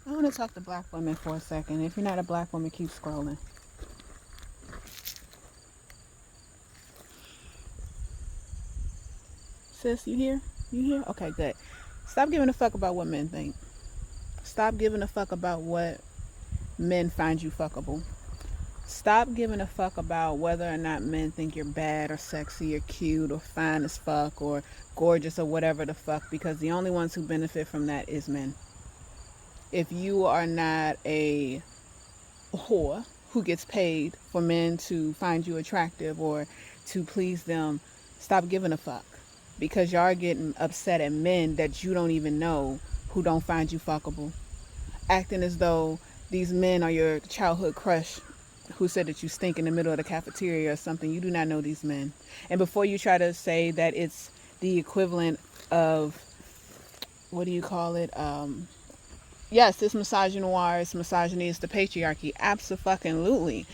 I want to talk to black women for a second. If you're not a black woman, keep scrolling. Sis, you here? You here? Okay, good. Stop giving a fuck about what men think. Stop giving a fuck about what men find you fuckable. Stop giving a fuck about whether or not men think you're bad or sexy or cute or fine as fuck or gorgeous or whatever the fuck, because the only ones who benefit from that is men. If you are not a whore who gets paid for men to find you attractive or to please them, stop giving a fuck, because y'all are getting upset at men that you don't even know who don't find you fuckable, acting as though these men are your childhood crush who said that you stink in the middle of the cafeteria or something. You do not know these men. And before you try to say that it's the equivalent of, what do you call it? Yes, it's misogynoir, it's misogyny, it's the patriarchy. Abso-fucking-lutely.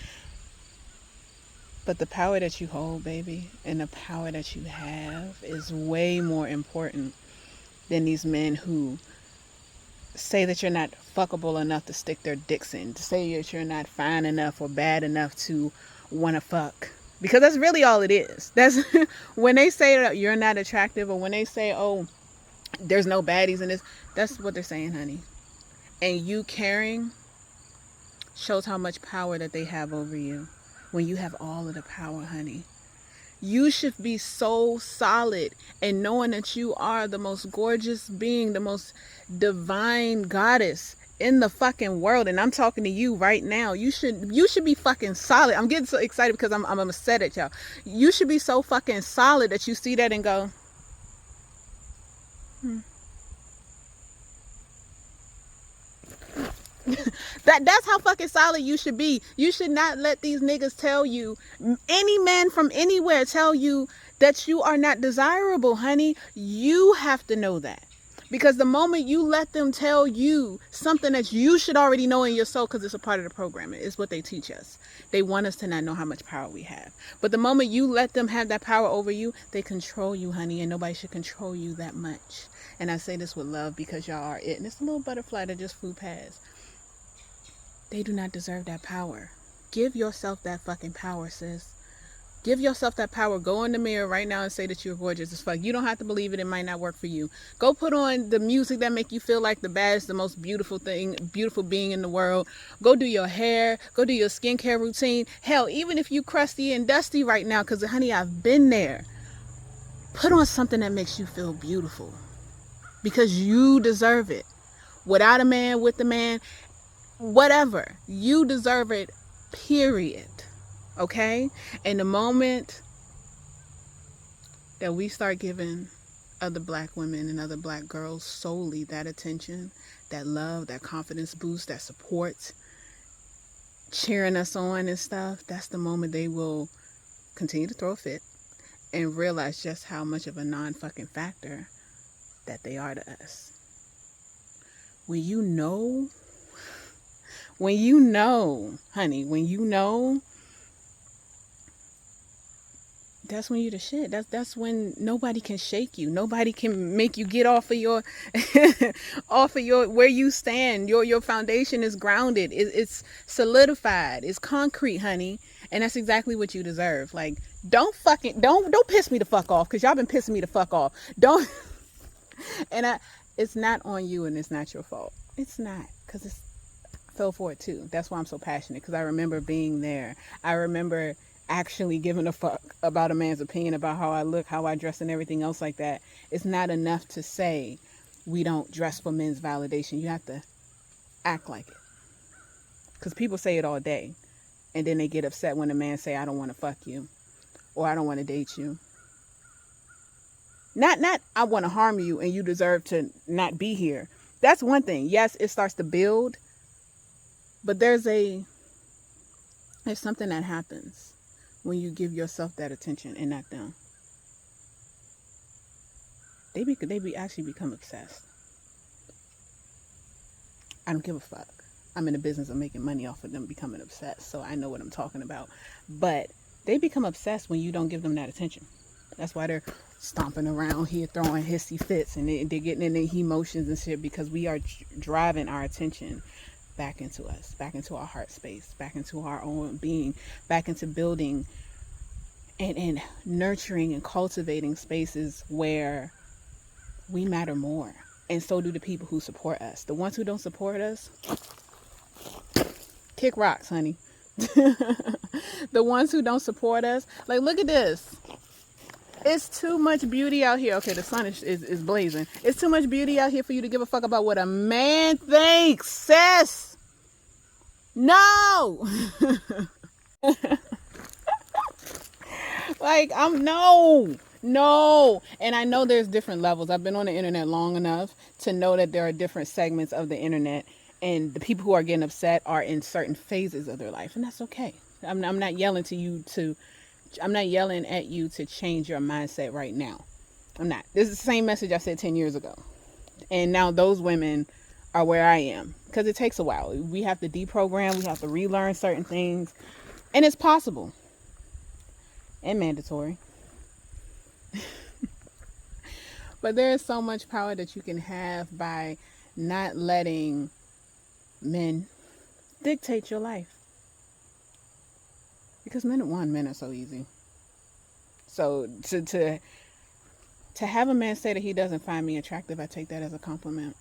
But the power that you hold, baby, and the power that you have is way more important than these men who say that you're not fuckable enough to stick their dicks in, to say that you're not fine enough or bad enough to want to fuck. Because that's really all it is. That's when they say that you're not attractive, or when they say, oh, there's no baddies in this, that's what they're saying, honey. And you caring shows how much power that they have over you. When you have all of the power, honey, you should be so solid in knowing that you are the most gorgeous being, the most divine goddess in the fucking world. And I'm talking to you right now. You should be fucking solid. I'm getting so excited because I'm upset at y'all. You should be so fucking solid that you see that and go, that's how fucking solid you should be. You should not let these niggas tell you, any man from anywhere tell you that you are not desirable, honey. You have to know that. Because the moment you let them tell you something that you should already know in your soul, because it's a part of the program, it's what they teach us. They want us to not know how much power we have. But the moment you let them have that power over you, they control you, honey, and nobody should control you that much. And I say this with love because y'all are it. And it's a little butterfly that just flew past. They do not deserve that power. Give yourself that fucking power, sis. Give yourself that power. Go in the mirror right now and say that you're gorgeous as fuck. You don't have to believe it. It might not work for you. Go put on the music that make you feel like the baddest, the most beautiful thing, beautiful being in the world. Go do your hair. Go do your skincare routine. Hell, even if you crusty and dusty right now, because honey, I've been there. Put on something that makes you feel beautiful. Because you deserve it. Without a man, with the man, whatever, you deserve it, period. Okay? And the moment that we start giving other black women and other black girls solely that attention, that love, that confidence boost, that support, cheering us on and stuff, that's the moment they will continue to throw a fit and realize just how much of a non-fucking factor that they are to us. When you know, honey, when you know, that's when you're the shit. That's when nobody can shake you. Nobody can make you get off of your where you stand. Your foundation is grounded. It's solidified. It's concrete, honey. And that's exactly what you deserve. Like, don't piss me the fuck off, because y'all been pissing me the fuck off. Don't and it's not on you, and it's not your fault. It's not, because it's fell for it too. That's why I'm so passionate, because I remember being there. I remember actually giving a fuck about a man's opinion about how I look, how I dress, and everything else like that. It's not enough to say we don't dress for men's validation. You have to act like it. Because people say it all day, and then they get upset when a man say, I don't want to fuck you, or I don't want to date you. Not I want to harm you and you deserve to not be here. That's one thing. Yes, it starts to build, but there's something that happens when you give yourself that attention and not them. They actually become obsessed. I don't give a fuck. I'm in the business of making money off of them becoming obsessed, so I know what I'm talking about. But they become obsessed when you don't give them that attention. That's why they're stomping around here throwing hissy fits, and they're getting in their emotions and shit because we are driving our attention back into us, back into our heart space, back into our own being, back into building and nurturing and cultivating spaces where we matter more. And so do the people who support us. The ones who don't support us, kick rocks, honey. The ones who don't support us, like, look at this. It's too much beauty out here. Okay, the sun is blazing. It's too much beauty out here for you to give a fuck about what a man thinks, sis. No. Like, no. And I know there's different levels. I've been on the internet long enough to know that there are different segments of the internet, and the people who are getting upset are in certain phases of their life, and that's okay. I'm not yelling at you to change your mindset right now. I'm not. This is the same message I said 10 years ago. And now those women are where I am, because it takes a while. We have to deprogram, we have to relearn certain things, and it's possible and mandatory. But there is so much power that you can have by not letting men dictate your life. Because men are so easy. So to have a man say that he doesn't find me attractive, I take that as a compliment.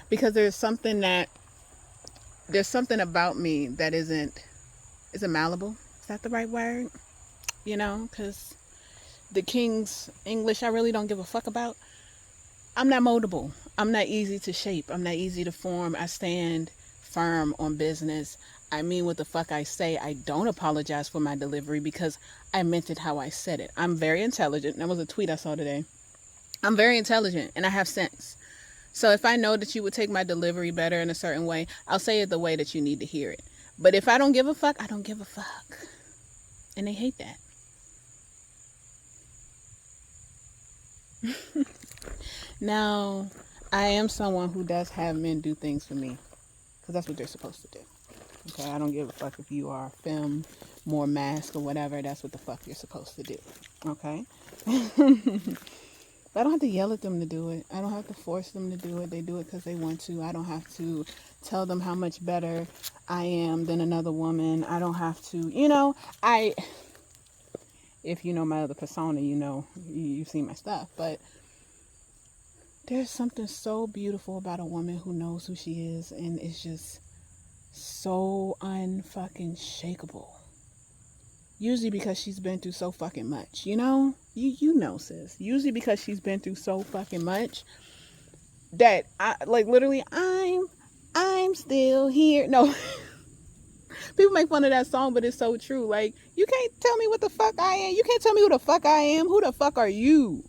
Because there's something about me that isn't malleable. Is that the right word? You know, because the King's English I really don't give a fuck about. I'm not moldable. I'm not easy to shape. I'm not easy to form. I stand firm on business. I mean what the fuck I say. I don't apologize for my delivery because I meant it how I said it. I'm very intelligent. That was a tweet I saw today. I'm very intelligent and I have sense. So if I know that you would take my delivery better in a certain way, I'll say it the way that you need to hear it. But if I don't give a fuck, I don't give a fuck. And they hate that. Now, I am someone who does have men do things for me, because that's what they're supposed to do. Okay, I don't give a fuck if you are femme, more mask, or whatever. That's what the fuck you're supposed to do. Okay? But I don't have to yell at them to do it. I don't have to force them to do it. They do it because they want to. I don't have to tell them how much better I am than another woman. I don't have to, if you know my other persona, you know, you've seen my stuff. But there's something so beautiful about a woman who knows who she is and is just so unfucking shakeable. Usually because she's been through so fucking much, you know? You know, sis. Usually because she's been through so fucking much that I'm still here. No. People make fun of that song, but it's so true. Like, you can't tell me what the fuck I am. You can't tell me who the fuck I am. Who the fuck are you?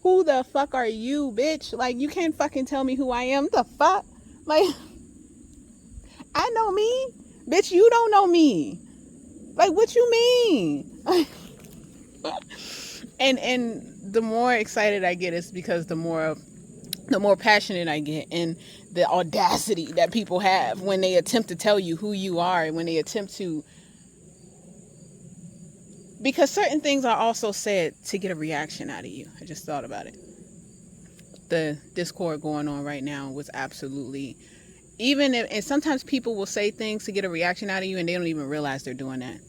Who the fuck are you, bitch? Like, you can't fucking tell me who I am. The fuck? Like, I know me. Bitch, you don't know me. Like, what you mean? And the more excited I get is because the more passionate I get, and the audacity that people have when they attempt to tell you who you are, and when they attempt to, because certain things are also said to get a reaction out of you. I just thought about it. The discord going on right now was absolutely, and sometimes people will say things to get a reaction out of you and they don't even realize they're doing that.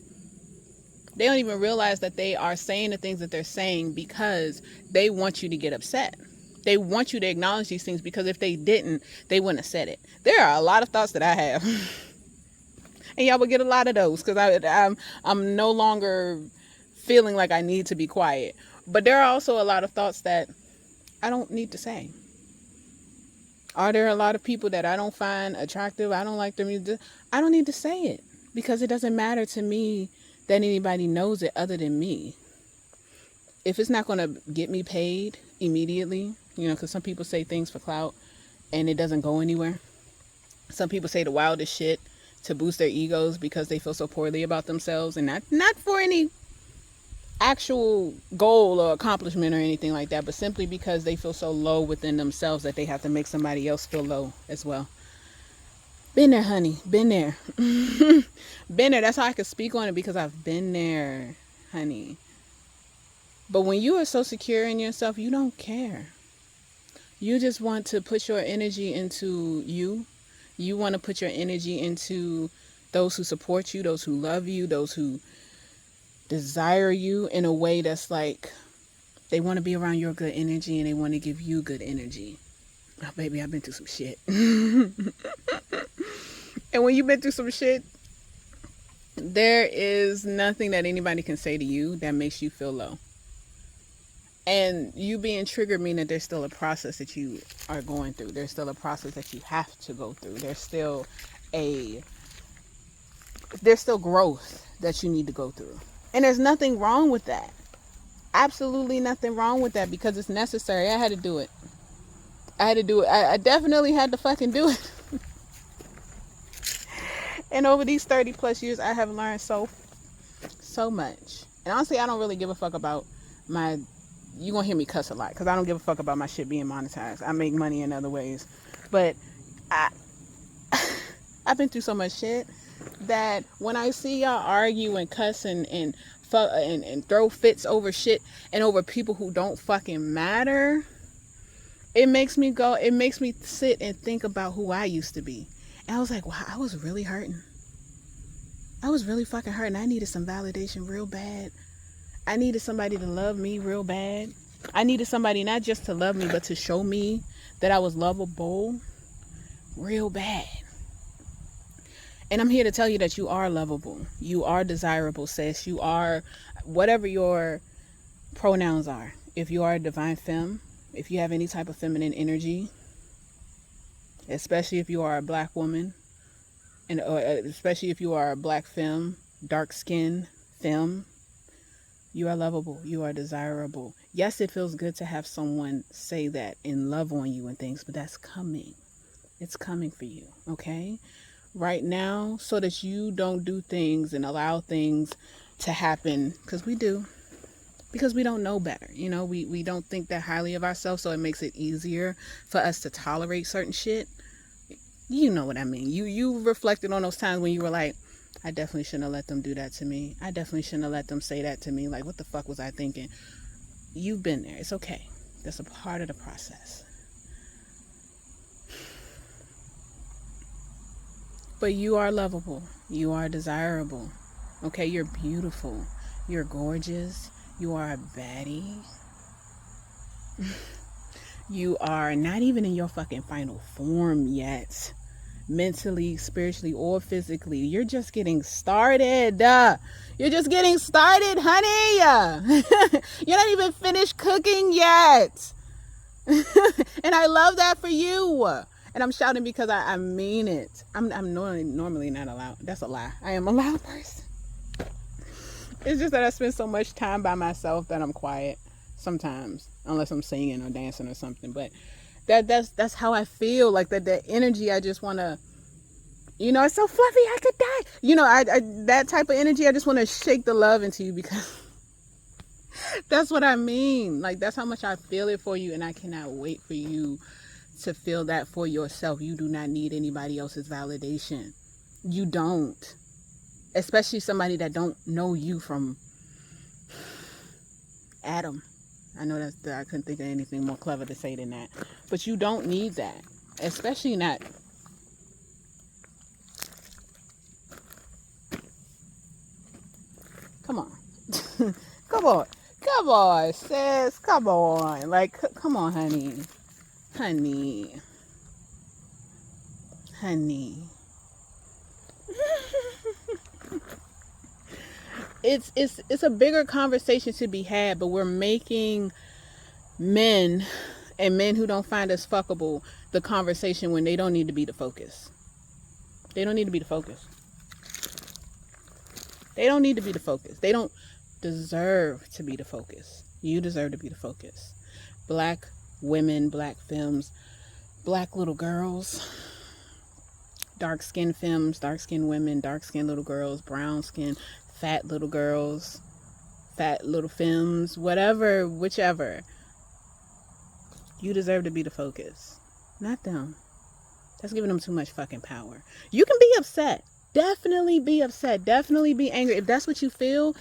They don't even realize that they are saying the things that they're saying because they want you to get upset. They want you to acknowledge these things, because if they didn't, they wouldn't have said it. There are a lot of thoughts that I have. And y'all will get a lot of those, because I'm no longer feeling like I need to be quiet. But there are also a lot of thoughts that I don't need to say. Are there a lot of people that I don't find attractive? I don't like their music. I don't need to say it, because it doesn't matter to me that anybody knows it other than me. If it's not going to get me paid immediately, because some people say things for clout and it doesn't go anywhere. Some people say the wildest shit to boost their egos because they feel so poorly about themselves, and not for any actual goal or accomplishment or anything like that, but simply because they feel so low within themselves that they have to make somebody else feel low as well. Been there, honey. Been there. Been there. That's how I can speak on it, because I've been there, honey. But when you are so secure in yourself, you don't care. You just want to put your energy into you. You want to put your energy into those who support you, those who love you, those who desire you in a way that's like they want to be around your good energy and they want to give you good energy. Oh, baby, I've been through some shit. And when you've been through some shit, there is nothing that anybody can say to you that makes you feel low. And you being triggered means that there's still a process that you are going through. There's still a process that you have to go through. There's still growth that you need to go through. And there's nothing wrong with that. Absolutely nothing wrong with that because it's necessary. I had to do it. I definitely had to fucking do it. And over these 30 plus years, I have learned so much. And honestly, I don't really give a fuck about my... You're going to hear me cuss a lot because I don't give a fuck about my shit being monetized. I make money in other ways. But I've been through so much shit that when I see y'all argue and cuss and throw fits over shit and over people who don't fucking matter, it makes me sit and think about who I used to be. And I was like, wow, I was really hurting. I was really fucking hurting. I needed some validation real bad. I needed somebody to love me real bad. I needed somebody not just to love me, but to show me that I was lovable real bad. And I'm here to tell you that you are lovable. You are desirable, sis. You are whatever your pronouns are. If you are a divine femme, if you have any type of feminine energy, especially if you are a black woman, and especially if you are a black femme, dark-skinned femme, you are lovable. You are desirable. Yes, it feels good to have someone say that and love on you and things, but that's coming. It's coming for you, okay? Right now, so that you don't do things and allow things to happen, because we do. Because we don't know better. You know, we don't think that highly of ourselves, so it makes it easier for us to tolerate certain shit. You know what I mean. You reflected on those times when you were like, I definitely shouldn't have let them do that to me. I definitely shouldn't have let them say that to me. Like, what the fuck was I thinking? You've been there. It's okay. That's a part of the process. But you are lovable. You are desirable. Okay, you're beautiful. You're gorgeous. You are a baddie. You are not even in your fucking final form yet. Mentally, spiritually, or physically. You're just getting started. You're just getting started, honey. You're not even finished cooking yet. And I love that for you. And I'm shouting because I mean it. I'm normally not allowed. That's a lie. I am a loud person. It's just that I spend so much time by myself that I'm quiet sometimes, unless I'm singing or dancing or something. But that's how I feel. Like that energy. I just want to, it's so fluffy. I could die. I that type of energy. I just want to shake the love into you because that's what I mean. Like, that's how much I feel it for you, and I cannot wait for you to feel that for yourself. You do not need anybody else's validation. You don't. Especially somebody that don't know you from Adam. I know that I couldn't think of anything more clever to say than that. But you don't need that. Especially not. Come on. Come on. Come on, sis. Come on. Like, come on, honey. Honey. It's a bigger conversation to be had, but we're making men and men who don't find us fuckable the conversation when they don't need to be the focus. They don't need to be the focus. They don't need to be the focus. They don't deserve to be the focus. You deserve to be the focus. Black women, black femmes, black little girls, dark-skinned femmes, dark-skinned women, dark-skinned little girls, brown-skinned, fat little girls, fat little femmes, whatever, whichever. You deserve to be the focus, not them. That's giving them too much fucking power. You can be upset. definitely be upset. Definitely be angry. If that's what you feel,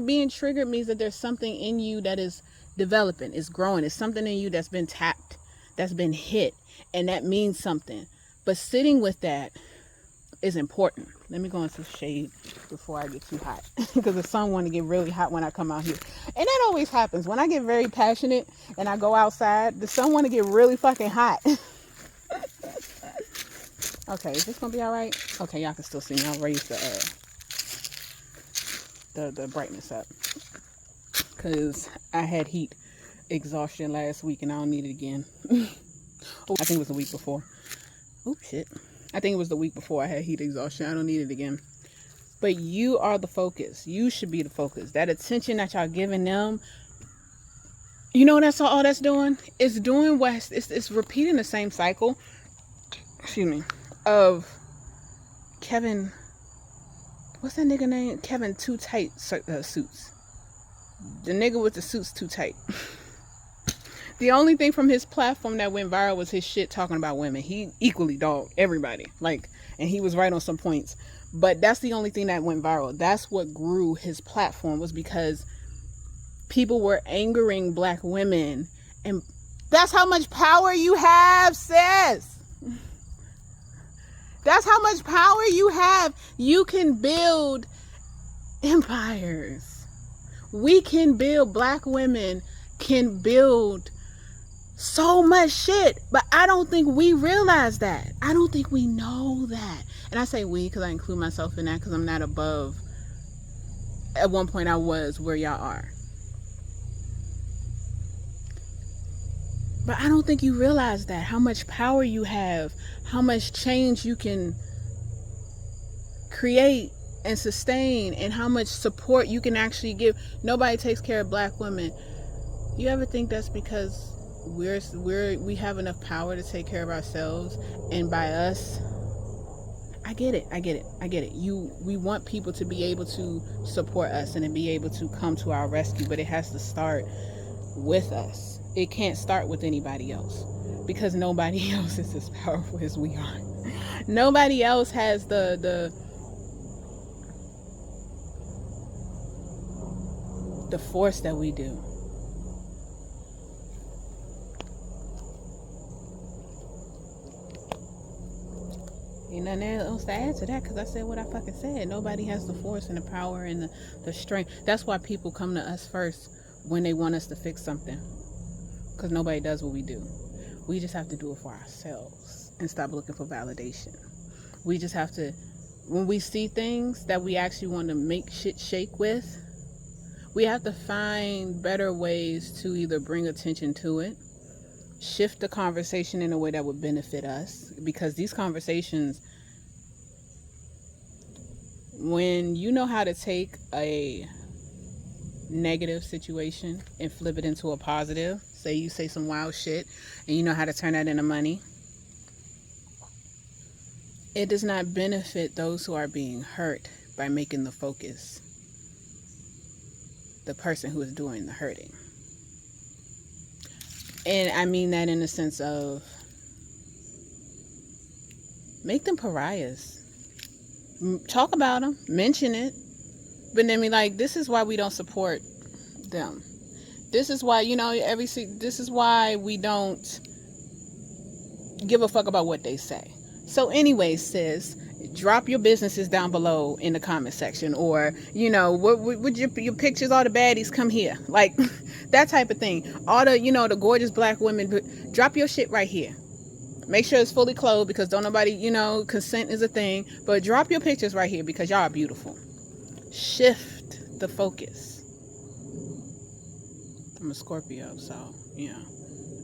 being triggered means that there's something in you that is developing, it's growing. It's something in you that's been tapped, that's been hit, and that means something. But sitting with that is important. Let me go into shade before I get too hot, because the sun want to get really hot when I come out here, and that always happens when I get very passionate and I go outside. The sun want to get really fucking hot. Okay, is this gonna be all right? Okay, y'all can still see me. I'll raise the brightness up, because I had heat exhaustion last week and I don't need it again. Oh, I think it was the week before. Oh shit. I think it was the week before I had heat exhaustion. I don't need it again. But you are the focus. You should be the focus. That attention that y'all giving them, you know, that's all that's doing? It's doing what, it's repeating the same cycle, excuse me, of Kevin, what's that nigga name? Kevin Too Tight Suits. The nigga with the suits too tight. The only thing from his platform that went viral was his shit talking about women. He equally dogged everybody. Like, and he was right on some points. But that's the only thing that went viral. That's what grew his platform, was because people were angering black women. And that's how much power you have, sis. That's how much power you have. You can build empires. We can build, black women can build so much shit, but I don't think we realize that. I don't think we know that. And I say we because I include myself in that, because I'm not above. At one point I was where y'all are. But I don't think you realize that, how much power you have, how much change you can create and sustain, and how much support you can actually give. Nobody takes care of black women. You ever think that's because we have enough power to take care of ourselves? And by us, I get it. We want people to be able to support us and to be able to come to our rescue, but it has to start with us. It can't start with anybody else, because nobody else is as powerful as we are. Nobody else has the force that we do. Ain't nothing else to add to that, because I said what I fucking said. Nobody has the force and the power and the strength. That's why people come to us first when they want us to fix something, because nobody does what we do. We just have to do it for ourselves and stop looking for validation. We just have to, when we see things that we actually want to make shit shake with, we have to find better ways to either bring attention to it, shift the conversation in a way that would benefit us, because these conversations, when you know how to take a negative situation and flip it into a positive, say you say some wild shit and you know how to turn that into money, it does not benefit those who are being hurt by making the focus the person who is doing the hurting. And I mean that in the sense of, make them pariahs. Talk about them, mention it, but then be like, this is why we don't support them. This is why, this is why we don't give a fuck about what they say. So anyway, sis, drop your businesses down below in the comment section, or with your pictures, all the baddies come here, like that type of thing. All the the gorgeous black women, drop your shit right here. Make sure it's fully clothed, because don't nobody, consent is a thing, but drop your pictures right here, because y'all are beautiful. Shift the focus. I'm a Scorpio, so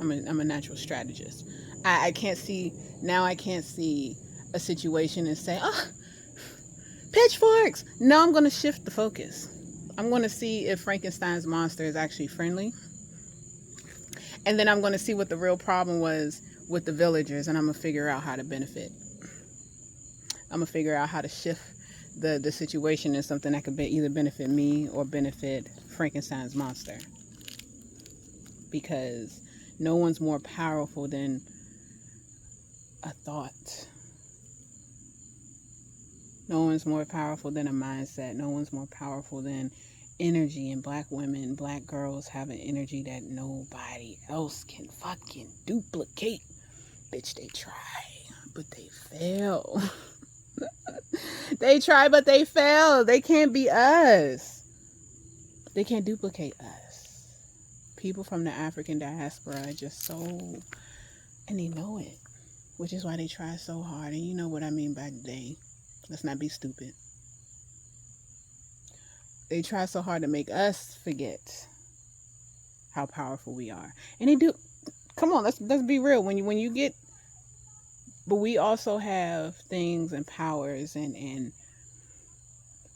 I'm a natural strategist. I can't see a situation and say, oh, pitchforks. No, I'm going to shift the focus. I'm going to see if Frankenstein's monster is actually friendly. And then I'm going to see what the real problem was with the villagers, and I'm going to figure out how to benefit. I'm going to figure out how to shift the situation in something that could either benefit me or benefit Frankenstein's monster. Because no one's more powerful than a thought. No one's more powerful than a mindset. No one's more powerful than energy. And black women, black girls have an energy that nobody else can fucking duplicate. Bitch, they try, but they fail. They try, but they fail. They can't be us. They can't duplicate us. People from the African diaspora are just so, and they know it, which is why they try so hard. And you know what I mean by they. Let's not be stupid. They try so hard to make us forget how powerful we are. And they do. Come on, let's be real. When you get, but we also have things and powers and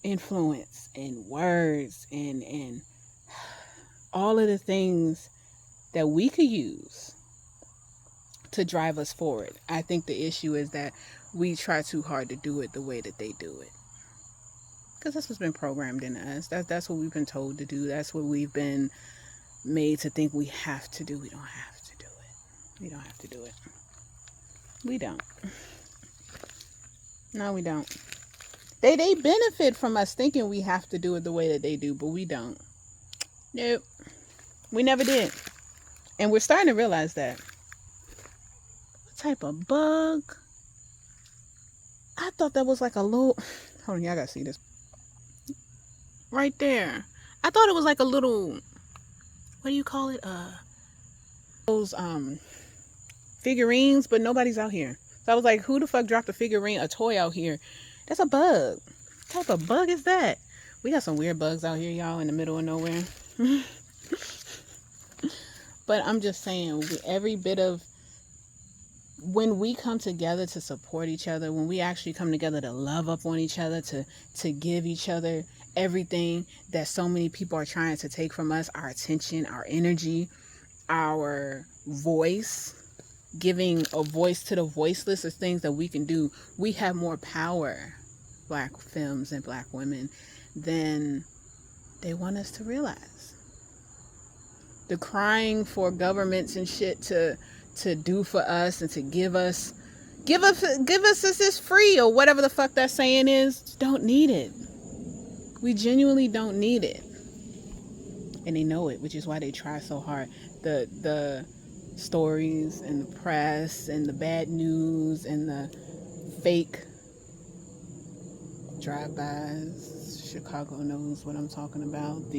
influence and words and all of the things that we could use to drive us forward. I think the issue is that we try too hard to do it the way that they do it. Because that's what's been programmed in us. That's what we've been told to do. That's what we've been made to think we have to do. We don't have to do it. We don't have to do it. We don't. No, we don't. They benefit from us thinking we have to do it the way that they do, but we don't. Nope. We never did. And we're starting to realize that. What type of bug? I thought that was like a little... Hold on, y'all gotta see this. Right there. I thought it was like a little... What do you call it? Those figurines, but nobody's out here. So I was like, who the fuck dropped a figurine, a toy out here? That's a bug. What type of bug is that? We got some weird bugs out here, y'all, in the middle of nowhere. But I'm just saying, every bit of... When we come together to support each other, when we actually come together to love up on each other, to give each other everything that so many people are trying to take from us, our attention, our energy, our voice, giving a voice to the voiceless is things that we can do. We have more power, black femmes and black women, than they want us to realize. The crying for governments and shit to do for us and to give us this free or whatever the fuck that saying is, don't need it. We genuinely don't need it. And they know it, which is why they try so hard. The stories and the press and the bad news and the fake drive-bys. Chicago knows what I'm talking about.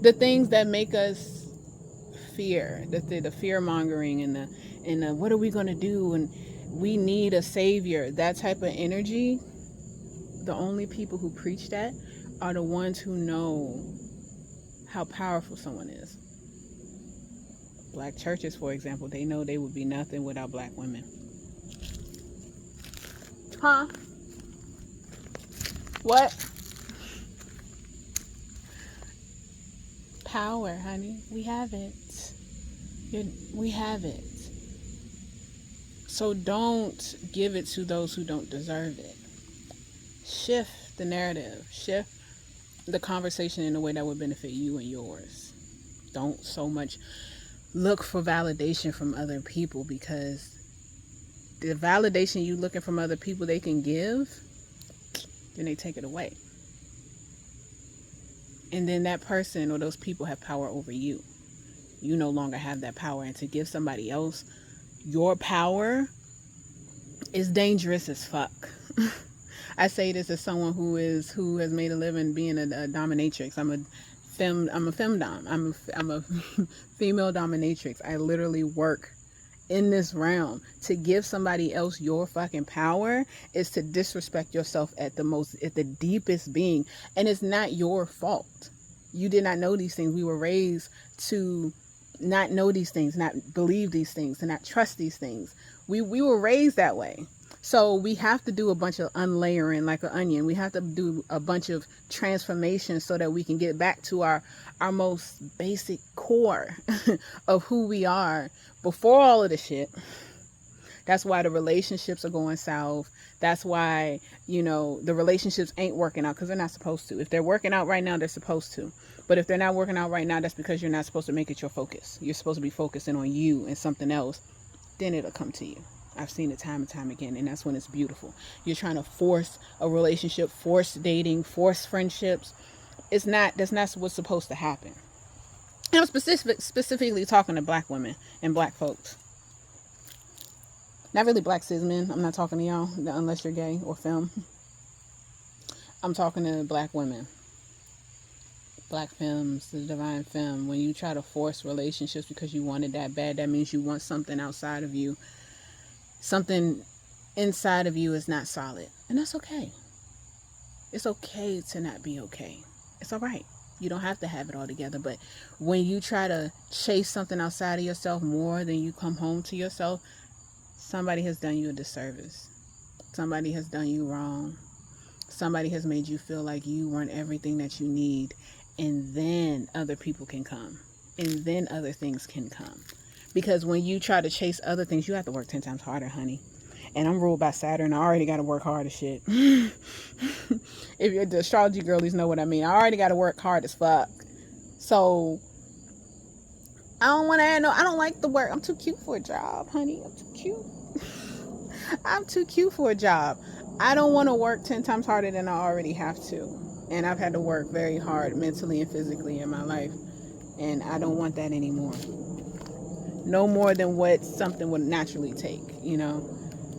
The things that make us fear, the fear mongering and the what are we gonna do, and we need a savior, that type of energy. The only people who preach that are the ones who know how powerful someone is. Black churches, for example, they know they would be nothing without black women. Huh? What? Power, honey. We have it. We have it. So don't give it to those who don't deserve it. Shift the narrative. Shift the conversation in a way that would benefit you and yours. Don't so much look for validation from other people, because the validation you looking from other people they can give, then they take it away. And then that person or those people have power over you. You no longer have that power. And to give somebody else your power is dangerous as fuck. I say this as someone who has made a living being a dominatrix. I'm a femdom. I'm a female dominatrix. I literally work in this realm. To give somebody else your fucking power is to disrespect yourself at the deepest being. And it's not your fault. You did not know these things. We were raised to not know these things, not believe these things, to not trust these things. We were raised that way. So we have to do a bunch of unlayering like an onion. We have to do a bunch of transformations so that we can get back to our most basic core of who we are before all of the shit. That's why the relationships are going south. That's why, the relationships ain't working out, because they're not supposed to. If they're working out right now, they're supposed to. But if they're not working out right now, that's because you're not supposed to make it your focus. You're supposed to be focusing on you and something else. Then it'll come to you. I've seen it time and time again, and that's when it's beautiful. You're trying to force a relationship, force dating, force friendships. That's not what's supposed to happen. And I'm specifically talking to black women and black folks. Not really black cis men. I'm not talking to y'all unless you're gay or femme. I'm talking to black women. Black femmes, the divine femme. When you try to force relationships because you want it that bad, that means you want something outside of you. Something inside of you is not solid. And that's okay. It's okay to not be okay. It's all right. You don't have to have it all together. But when you try to chase something outside of yourself more than you come home to yourself, somebody has done you a disservice. Somebody has done you wrong. Somebody has made you feel like you weren't everything that you need. And then other people can come. And then other things can come. Because when you try to chase other things, you have to work 10 times harder, honey. And I'm ruled by Saturn. I already got to work hard as shit. If you're the astrology girlies know what I mean. I already got to work hard as fuck. So I don't want to add I don't like the work. I'm too cute for a job, honey. I'm too cute. I'm too cute for a job. I don't want to work 10 times harder than I already have to. And I've had to work very hard mentally and physically in my life. And I don't want that anymore. No more than what something would naturally take, you know.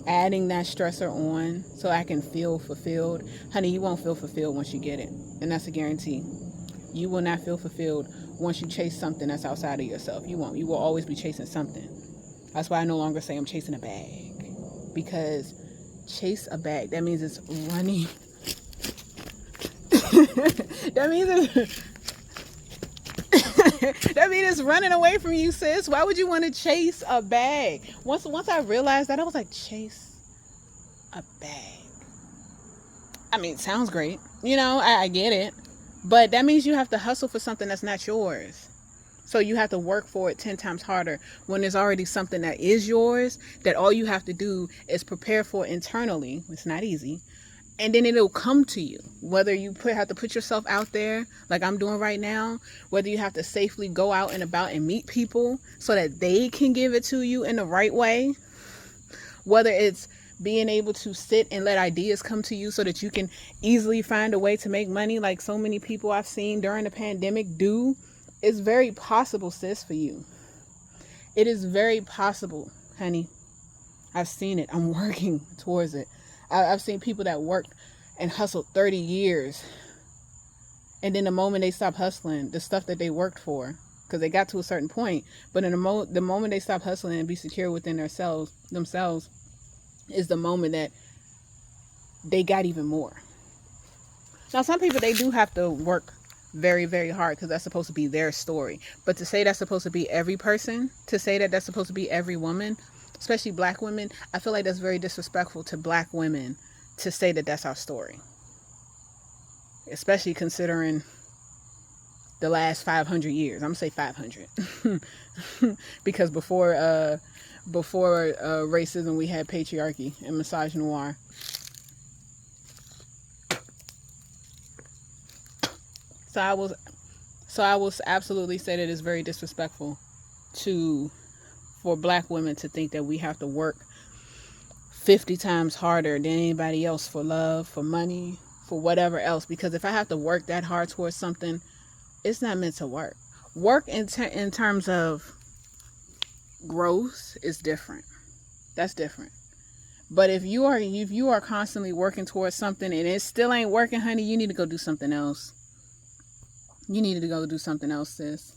Adding that stressor on so I can feel fulfilled. Honey, you won't feel fulfilled once you get it. And that's a guarantee. You will not feel fulfilled once you chase something that's outside of yourself. You won't. You will always be chasing something. That's why I no longer say I'm chasing a bag. Because chase a bag, that means it's running. That means it's running away from you, sis. Why would you want to chase a bag? Once I realized that, I was like, chase a bag. I mean, it sounds great. You know, I get it. But that means you have to hustle for something that's not yours. So you have to work for it 10 times harder when there's already something that is yours, that all you have to do is prepare for internally. It's not easy. And then it'll come to you. Whether you have to put yourself out there like I'm doing right now, whether you have to safely go out and about and meet people so that they can give it to you in the right way. Whether it's being able to sit and let ideas come to you so that you can easily find a way to make money like so many people I've seen during the pandemic do. It's very possible, sis, for you. It is very possible, honey. I've seen it. I'm working towards it. I've seen people that worked and hustled 30 years. And then the moment they stop hustling, the stuff that they worked for, because they got to a certain point, but in the moment they stop hustling and be secure within themselves is the moment that they got even more. Now, some people, they do have to work very, very hard because that's supposed to be their story. But to say that's supposed to be every person, to say that that's supposed to be every woman, especially black women, I feel like that's very disrespectful to black women to say that that's our story. Especially considering the last 500 years. I'm going to say 500. Because before racism, we had patriarchy and misogynoir. So I will absolutely say that it's very disrespectful for black women to think that we have to work 50 times harder than anybody else for love, for money, for whatever else. Because if I have to work that hard towards something, it's not meant to work. Work in terms of growth is different. That's different. But if you are constantly working towards something and it still ain't working, honey, you need to go do something else. You need to go do something else, sis.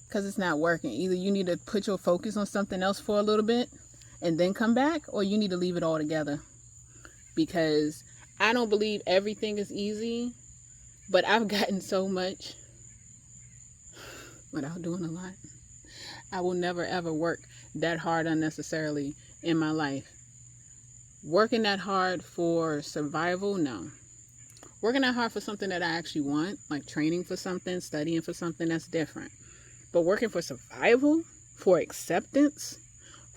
Because it's not working. Either you need to put your focus on something else for a little bit and then come back, or you need to leave it all together. Because I don't believe everything is easy, but I've gotten so much without doing a lot. I will never ever work that hard unnecessarily in my life. Working that hard for survival, no. Working that hard for something that I actually want, like training for something, studying for something, that's different. But working for survival, for acceptance,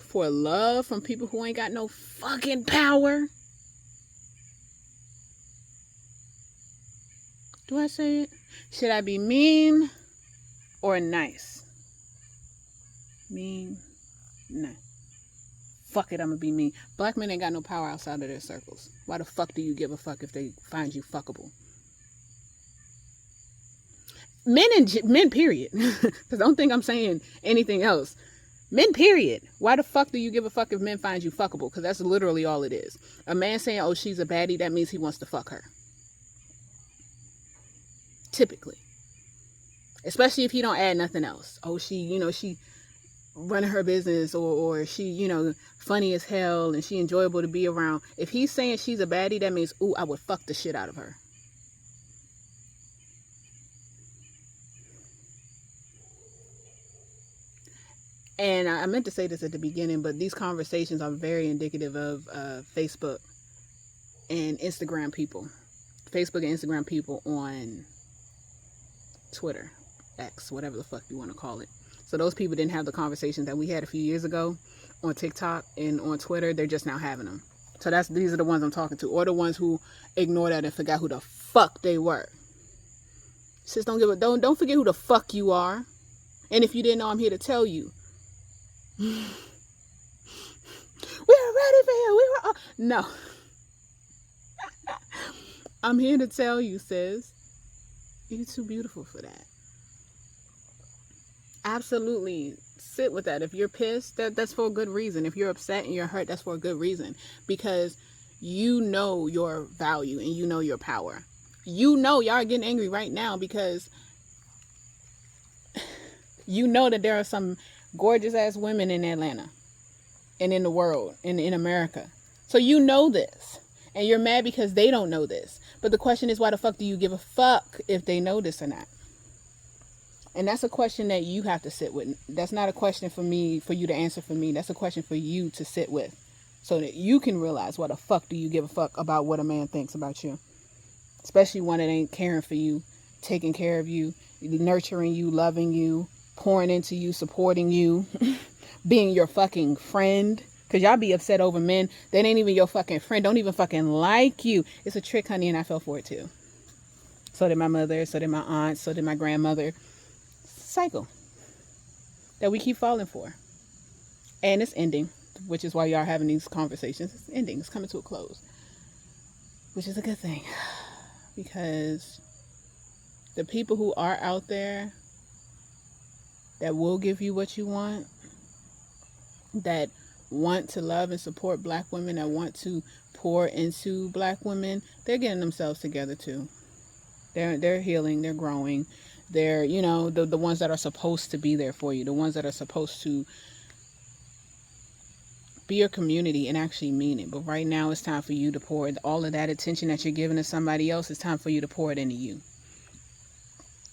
for love from people who ain't got no fucking power. Do I say it? Should I be mean or nice? Mean, nice. fuck it, I'm gonna be me. Black men ain't got no power outside of their circles. Why the fuck do you give a fuck if they find you fuckable? Men, period. Because don't think I'm saying anything else. Men, period. Why the fuck do you give a fuck if men find you fuckable? Because that's literally all it is. A man saying, oh, she's a baddie, that means he wants to fuck her. Typically. Especially if he don't add nothing else. Oh, she running her business, or she, funny as hell and she enjoyable to be around. If he's saying she's a baddie, that means, ooh, I would fuck the shit out of her. And I meant to say this at the beginning, but these conversations are very indicative of Facebook and Instagram people. Facebook and Instagram people on Twitter, X, whatever the fuck you want to call it. So those people didn't have the conversations that we had a few years ago on TikTok and on Twitter. They're just now having them. So these are the ones I'm talking to, or the ones who ignored that and forgot who the fuck they were. Sis, don't forget who the fuck you are. And if you didn't know, I'm here to tell you. We are ready for you. No. I'm here to tell you, sis. You're too beautiful for that. Absolutely sit with that. If you're pissed, that's for a good reason. If you're upset and you're hurt, that's for a good reason. Because you know your value and you know your power. You know y'all are getting angry right now because you know that there are some gorgeous ass women in Atlanta and in the world and in America. So you know this. And you're mad because they don't know this. But the question is, why the fuck do you give a fuck if they know this or not? And that's a question that you have to sit with. That's not a question for you to answer for me. That's a question for you to sit with. So that you can realize, why the fuck do you give a fuck about what a man thinks about you? Especially one that ain't caring for you, taking care of you, nurturing you, loving you, pouring into you, supporting you, being your fucking friend. Because y'all be upset over men that ain't even your fucking friend, don't even fucking like you. It's a trick, honey, and I fell for it too. So did my mother, so did my aunt, so did my grandmother. Cycle that we keep falling for. And it's ending, which is why y'all are having these conversations. It's ending. It's coming to a close, which is a good thing. Because the people who are out there that will give you what you want, that want to love and support black women, that want to pour into black women, they're getting themselves together too. They're healing, they're growing. They're, the ones that are supposed to be there for you, the ones that are supposed to be your community and actually mean it. But right now it's time for you to pour all of that attention that you're giving to somebody else. It's time for you to pour it into you.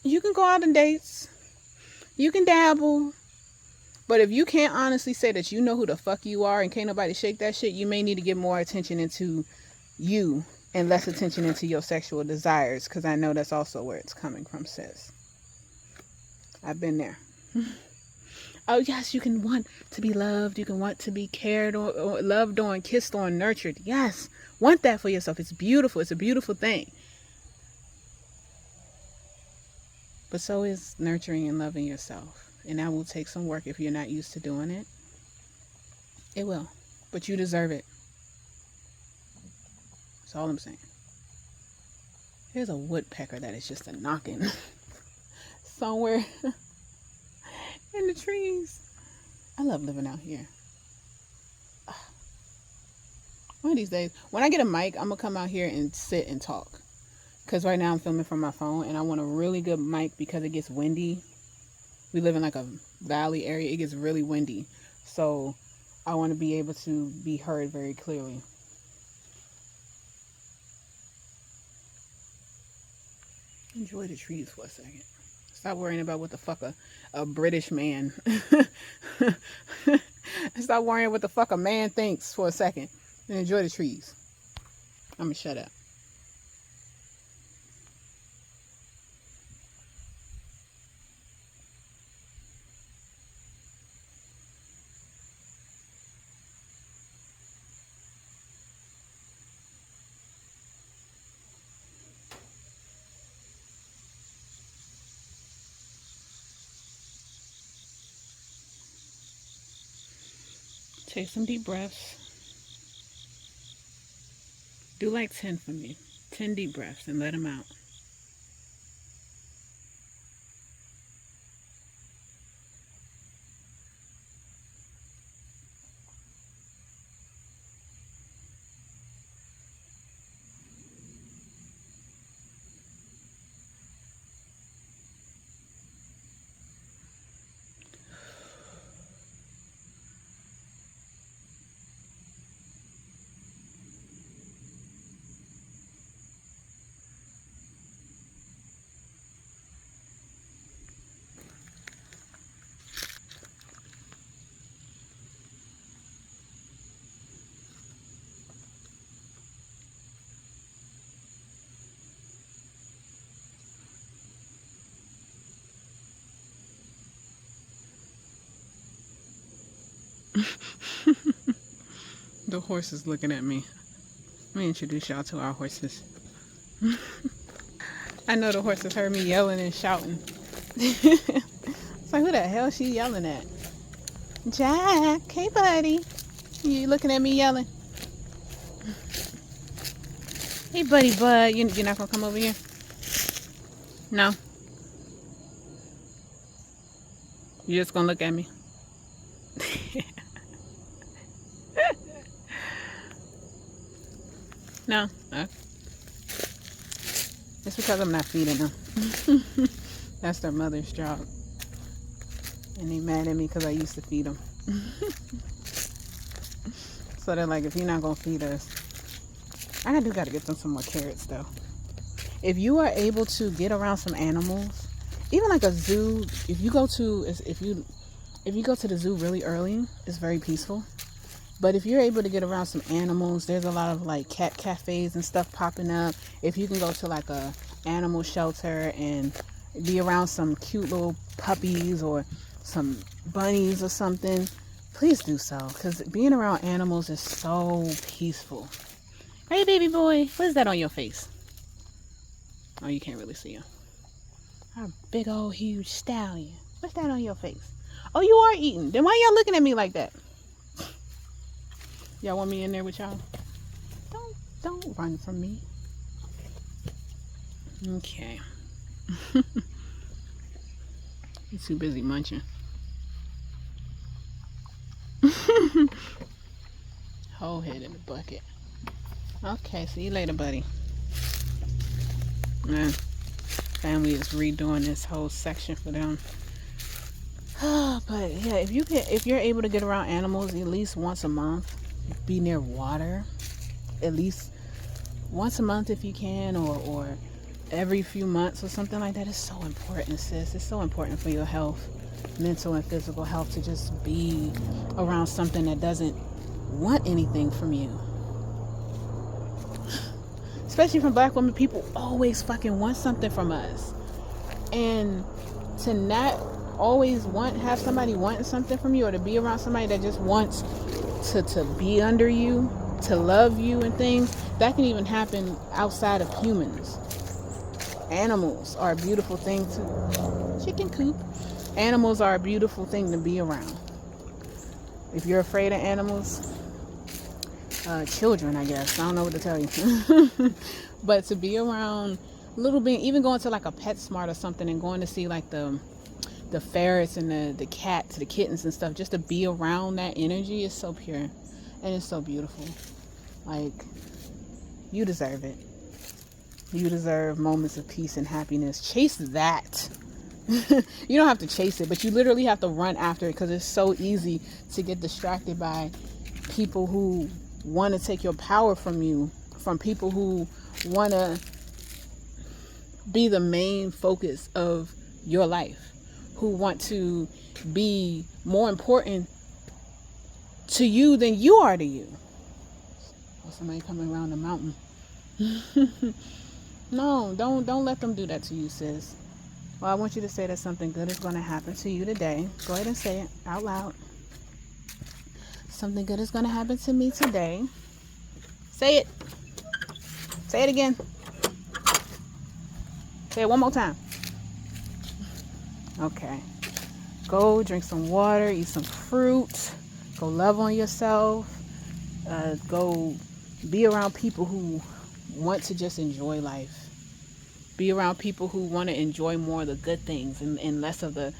You can go out on dates. You can dabble. But if you can't honestly say that you know who the fuck you are and can't nobody shake that shit, you may need to get more attention into you and less attention into your sexual desires. Because I know that's also where it's coming from, sis. I've been there. Oh, yes, you can want to be loved. You can want to be cared or loved on, kissed on, nurtured. Yes, want that for yourself. It's beautiful. It's a beautiful thing. But so is nurturing and loving yourself. And that will take some work if you're not used to doing it. It will. But you deserve it. That's all I'm saying. There's a woodpecker that is just a knocking somewhere in the trees. I love living out here. One of these days, when I get a mic, I'm going to come out here and sit and talk. Because right now I'm filming from my phone and I want a really good mic because it gets windy. We live in like a valley area. It gets really windy. So I want to be able to be heard very clearly. Enjoy the trees for a second. Stop worrying about what the fuck a British man. Stop worrying what the fuck a man thinks for a second. And enjoy the trees. I'm going to shut up. Take some deep breaths. Do like 10 for me. 10 deep breaths and let them out. The horse is looking at me. Let me introduce y'all to our horses. I know the horses heard me yelling and shouting. It's like, who the hell is she yelling at? Jack, hey buddy. You looking at me yelling? Hey buddy bud, you're not gonna come over here? No? You're just gonna look at me? No? It's because I'm not feeding them. That's their mother's job. And they mad at me because I used to feed them. So they're like, if you're not going to feed us. I do got to get them some more carrots though. If you are able to get around some animals, even like a zoo, if you go to the zoo really early, it's very peaceful. But if you're able to get around some animals, there's a lot of like cat cafes and stuff popping up. If you can go to like a animal shelter and be around some cute little puppies or some bunnies or something, please do so. Because being around animals is so peaceful. Hey baby boy, what is that on your face? Oh, you can't really see him. A big old huge stallion. What's that on your face? Oh, you are eating. Then why y'all looking at me like that? Y'all want me in there with y'all? Don't run from me. Okay. He's too busy munching. Whole head in the bucket. Okay, see you later, buddy. Man, family is redoing this whole section for them. But yeah, if you're able to get around animals at least once a month, be near water at least once a month if you can, or every few months or something like that. Is so important, sis. It's so important for your health, mental and physical health, to just be around something that doesn't want anything from you. Especially from black women, people always fucking want something from us. And to not always have somebody wanting something from you, or to be around somebody that just wants to be under you, to love you and things, that can even happen outside of humans. Animals are a beautiful thing to chicken coop. Animals are a beautiful thing to be around. If you're afraid of animals, children, I guess, I don't know what to tell you. But to be around little being, even going to like a PetSmart or something and going to see like the ferrets and the cats, the kittens and stuff, just to be around that energy is so pure and it's so beautiful. Like, you deserve it. You deserve moments of peace and happiness. Chase that. You don't have to chase it, but you literally have to run after it, because it's so easy to get distracted by people who want to take your power from you, from people who want to be the main focus of your life, who want to be more important to you than you are to you. Oh, somebody coming around the mountain. No, don't let them do that to you, sis. Well, I want you to say that something good is going to happen to you today. Go ahead and say it out loud. Something good is going to happen to me today. Say it. Say it again. Say it one more time. Okay. Go drink some water, eat some fruit, Go love on yourself. Go be around people who want to just enjoy life. Be around people who want to enjoy more of the good things and less of the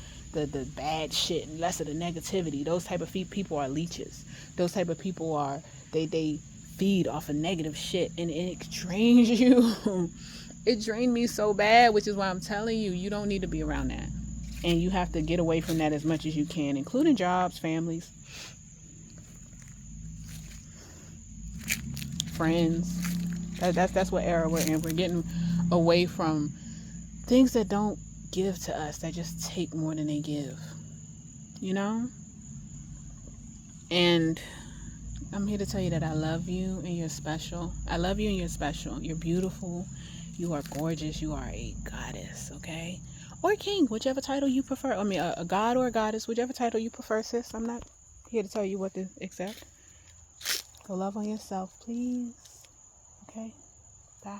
bad shit and less of the negativity. Those type of people are leeches. Those type of people are, they feed off of negative shit, and it drains you. It drained me so bad, which is why I'm telling you, you don't need to be around that. And you have to get away from that as much as you can, including jobs, families, friends. That's what era we're in. We're getting away from things that don't give to us, that just take more than they give, you know? And I'm here to tell you that I love you and you're special. I love you and you're special. You're beautiful. You are gorgeous. You are a goddess, okay? Or king, whichever title you prefer. I mean, a god or a goddess, whichever title you prefer, sis. I'm not here to tell you what to accept. Go love on yourself, please. Okay? Bye.